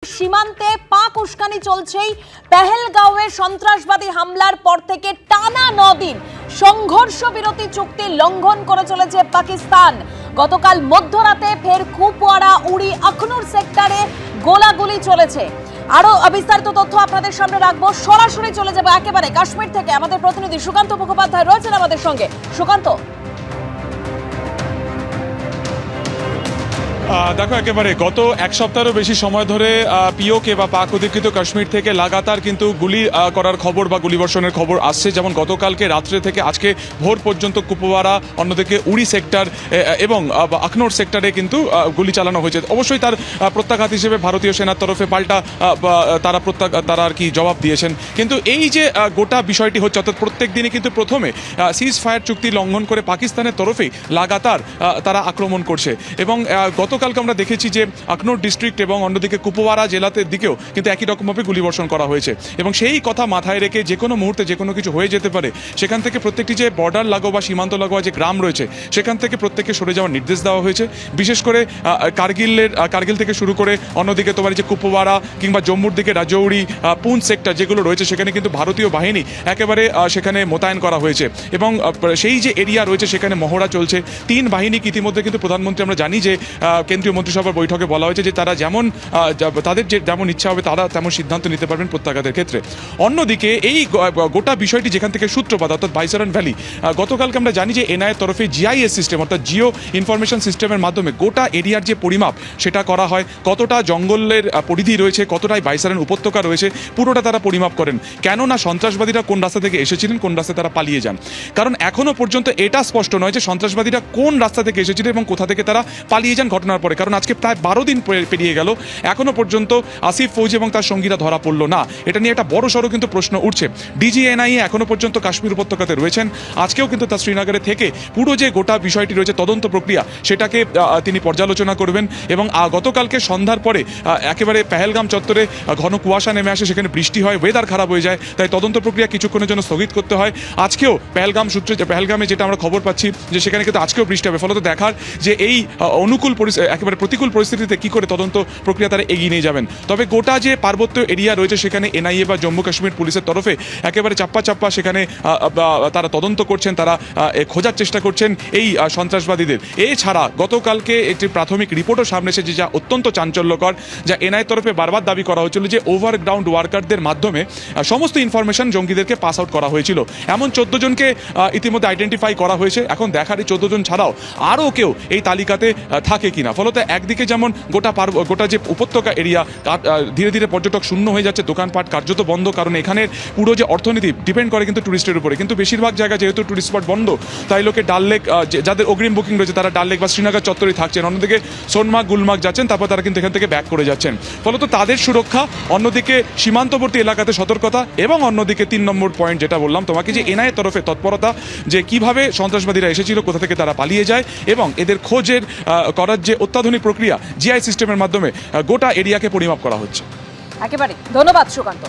সীমান্তে পাক উস্কানি চলছেই। পেহেলগাঁওয়ে সন্ত্রাসবাদী হামলার পর থেকে টানা 9 দিন সংঘর্ষ বিরতি চুক্তি লঙ্ঘন করে চলেছে পাকিস্তান। গতকাল মধ্যরাতে ফের কুপওয়ারা উড়ি আখনুর সেক্টরে গোলাগুলি চলেছে। আরো বিস্তারিত তথ্য আপনাদের সামনে রাখবো। সরাসরি চলে যাবো একেবারে কাশ্মীর থেকে। আমাদের প্রতিনিধি সুকান্ত মুখোপাধ্যায় রয়েছেন আমাদের সঙ্গে। সুকান্ত, দেখো, একেবারে গত এক সপ্তাহেরও বেশি সময় ধরে পিওকে বা পাক অধিকৃত কাশ্মীর থেকে লাগাতার কিন্তু গুলি করার খবর বা গুলিবর্ষণের খবর আসছে। যেমন গতকালকে রাত্রে থেকে আজকে ভোর পর্যন্ত কুপওয়ারা, অন্যদিকে উড়ি সেক্টর এবং আখনোর সেক্টরে কিন্তু গুলি চালানো হয়েছে। অবশ্যই তার প্রত্যাঘাত হিসেবে ভারতীয় সেনার তরফে পাল্টা তারা আর কি জবাব দিয়েছেন। কিন্তু এই যে গোটা বিষয়টি হচ্ছে, অর্থাৎ প্রত্যেক দিনই কিন্তু প্রথমে সিজ ফায়ার চুক্তি লঙ্ঘন করে পাকিস্তানের তরফেই লাগাতার তারা আক্রমণ করছে। এবং গতকালকে আমরা দেখেছি যে আখনোর ডিস্ট্রিক্ট এবং অন্যদিকে কুপওয়ারা জেলাতে দিকেও কিন্তু একই রকমভাবে গুলিবর্ষণ করা হয়েছে। এবং সেই কথা মাথায় রেখে যে কোনো মুহূর্তে যে কোনো কিছু হয়ে যেতে পারে, সেখান থেকে প্রত্যেকটি যে বর্ডার লাগোয়া বা সীমান্ত লাগোয়া যে গ্রাম রয়েছে, সেখান থেকে প্রত্যেককে সরে যাওয়ার নির্দেশ দেওয়া হয়েছে। বিশেষ করে কার্গিল থেকে শুরু করে অন্যদিকে তোমার যে কুপওয়ারা কিংবা জম্মুর দিকে রাজৌরি, পুঞ্চ সেক্টর যেগুলো রয়েছে, সেখানে কিন্তু ভারতীয় বাহিনী একেবারে সেখানে মোতায়েন করা হয়েছে। এবং সেই যে এরিয়া রয়েছে সেখানে মহড়া চলছে। 3 বাহিনী ইতিমধ্যে কিন্তু প্রধানমন্ত্রী, আমরা জানি যে কেন্দ্রীয় মন্ত্রিসভার বৈঠকে বলা হয়েছে যে তারা তাদের যেমন ইচ্ছা হবে তারা তেমন সিদ্ধান্ত নিতে পারবেন প্রত্যাঘাতের ক্ষেত্রে। অন্যদিকে এই গোটা বিষয়টি যেখান থেকে সূত্রপাত, অর্থাৎ বাইসারান ভ্যালি, গতকালকে আমরা জানি যে এনআইএর তরফে জিআইএস সিস্টেম, অর্থাৎ জিও ইনফরমেশন সিস্টেমের মাধ্যমে গোটা এরিয়ার যে পরিমাপ সেটা করা হয়। কতটা জঙ্গলের পরিধি রয়েছে, কতটাই বাইসারান উপত্যকা রয়েছে, পুরোটা তারা পরিমাপ করেন। কেননা সন্ত্রাসবাদীরা কোন রাস্তা থেকে এসেছিলেন, কোন রাস্তায় তারা পালিয়ে যান। কারণ এখনো পর্যন্ত এটা স্পষ্ট নয় যে সন্ত্রাসবাদীরা কোন রাস্তা থেকে এসেছিলেন এবং কোথা থেকে তারা পালিয়ে যান ঘটনার পরে। কারণ আজকে প্রায় 12 দিন পেরিয়ে গেল, এখনো পর্যন্ত আসিফ ফৌজি এবং তার সঙ্গীরা ধরা পড়ল না। এটা নিয়ে একটা বড় সড়ো কিন্তু প্রশ্ন উঠছে। ডিজিএনআইএ এখনো পর্যন্ত কাশ্মীর উপত্যকাতে রয়েছেন। আজকেও কিন্তু তার শ্রীনগরে থেকে পুরো যে গোটা বিষয়টি রয়েছে, তদন্ত প্রক্রিয়া, সেটাকে তিনি পর্যালোচনা করবেন। এবং গতকালকে সন্ধ্যার পরে একেবারে পেহেলগাম চত্বরে ঘন কুয়াশা নেমে আসে, সেখানে বৃষ্টি হয়, ওয়েদার খারাপ হয়ে যায়, তাই তদন্ত প্রক্রিয়া কিছুক্ষণের জন্য স্থগিত করতে হয়। আজকেও পেহেলগামে যেটা আমরা খবর পাচ্ছি যে সেখানে কিন্তু আজকেও বৃষ্টি হবে। ফলত দেখার যে এই একেবারে প্রতিকূল পরিস্থিতিতে কি করে তদন্ত প্রক্রিয়া তারা এগিয়ে নিয়ে যাবেন। তবে গোটা যে পার্বত্য এরিয়া রয়েছে, সেখানে এনআইএ বা জম্মু কাশ্মীর পুলিশের তরফে একেবারে চাপ্পা সেখানে তারা তদন্ত করছেন, তারা খোঁজার চেষ্টা করছেন এই সন্ত্রাসবাদীদের। এছাড়া গতকালকে একটি প্রাথমিক রিপোর্টও সামনে এসেছে যা অত্যন্ত চাঞ্চল্যকর, যা এনআইএর তরফে বারবার দাবি করা হয়েছিল যে ওভারগ্রাউন্ড ওয়ার্কারদের মাধ্যমে সমস্ত ইনফরমেশন জঙ্গিদেরকে পাস আউট করা হয়েছিল। এমন 14 জনকে ইতিমধ্যে আইডেন্টিফাই করা হয়েছে। এখন দেখার এই 14 জন ছাড়াও আরও কেউ এই তালিকাতে থাকে কিনা। ফলত একদিকে যেমন গোটা যে উপত্যকা এরিয়া ধীরে ধীরে পর্যটক শূন্য হয়ে যাচ্ছে, দোকানপাট কার্যত বন্ধ, কারণ এখানের পুরো যে অর্থনীতি ডিপেন্ড করে কিন্তু টুরিস্টের উপরে। কিন্তু বেশিরভাগ জায়গা যেহেতু টুরিস্ট স্পট বন্ধ, তাই লোকে ডাল লেক, যাদের অগ্রিম বুকিং রয়েছে তারা ডাল লেক বা শ্রীনগর চত্বরেই থাকছেন, অন্যদিকে সোনমার্গ গুলমার্গ যাচ্ছেন, তারপর তারা কিন্তু এখান থেকে ব্যাক করে যাচ্ছেন। ফলত তাদের সুরক্ষা, অন্যদিকে সীমান্তবর্তী এলাকাতে সতর্কতা, এবং অন্যদিকে 3 নম্বর পয়েন্ট যেটা বললাম তোমাকে, যে এনআইএর তরফে তৎপরতা, যে কিভাবে সন্ত্রাসবাদীরা এসেছিল, কোথা থেকে তারা পালিয়ে যায়, এবং এদের খোঁজের করার যে অত্যাধুনিক প্রক্রিয়া জিআই সিস্টেমের মাধ্যমে গোটা এরিয়াকে পরিমাপ করা হচ্ছে। একেবারে ধন্যবাদ সুকান্ত।